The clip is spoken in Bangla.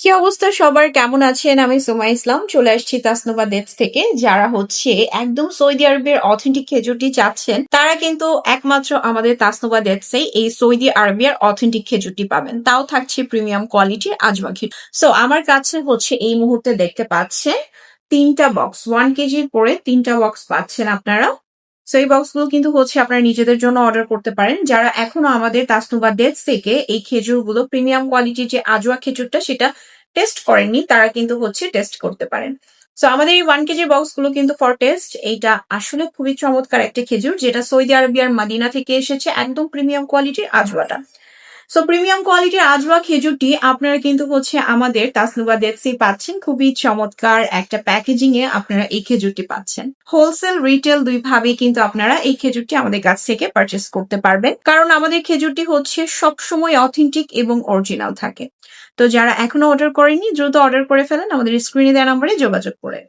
কি অবস্থা সবার, কেমন আছেন? আমি সুমা ইসলাম চলে আসছি তাসনুবা ডেটস থেকে। যারা একদম সৌদি আরবের অথেন্টিক খেজুরটি চাচ্ছেন, তারা কিন্তু একমাত্র আমাদের তাসনুবা ডেটসে এই সৌদি আরবিয়ার অথেন্টিক খেজুরটি পাবেন, তাও থাকছে প্রিমিয়াম কোয়ালিটির আজওয়া খেজুর। সো আমার কাছে এই মুহূর্তে দেখতে পাচ্ছেন 3টা বক্স, 1 কেজির পরে 3টা বক্স পাচ্ছেন আপনারা। সো এই বক্সগুলো কিন্তু আপনারা নিজেদের জন্য অর্ডার করতে পারেন। যারা এখনো আমাদের তাসনুবা ডেটস থেকে এই খেজুরগুলো প্রিমিয়াম কোয়ালিটির যে আজওয়া খেজুরটা সেটা টেস্ট করেননি, তারা কিন্তু টেস্ট করতে পারেন। সো আমাদের এই 1 কেজি বক্স গুলো কিন্তু ফর টেস্ট। এইটা আসলে খুবই চমৎকার একটা খেজুর, যেটা সৌদি আরবিয়ার মাদিনা থেকে এসেছে, একদম প্রিমিয়াম কোয়ালিটির আজওয়াটা। সো প্রিমিয়াম কোয়ালিটির আজওয়া খেজুরটি আপনারা কিন্তু আমাদের তাসনুবা ডেটসে পাচ্ছেন। খুবই চমৎকার একটা প্যাকেজিং এ আপনারা এই খেজুরটি পাচ্ছেন। হোলসেল রিটেল দুই ভাবে কিন্তু আপনারা এই খেজুরটি আমাদের কাছ থেকে পারচেস করতে পারবেন, কারণ আমাদের খেজুরটি সবসময় অথেন্টিক এবং অরিজিনাল থাকে। তো যারা এখনো অর্ডার করেননি দ্রুত অর্ডার করে ফেলেন আমাদের স্ক্রিনে দেওয়া নম্বরে যোগাযোগ করে।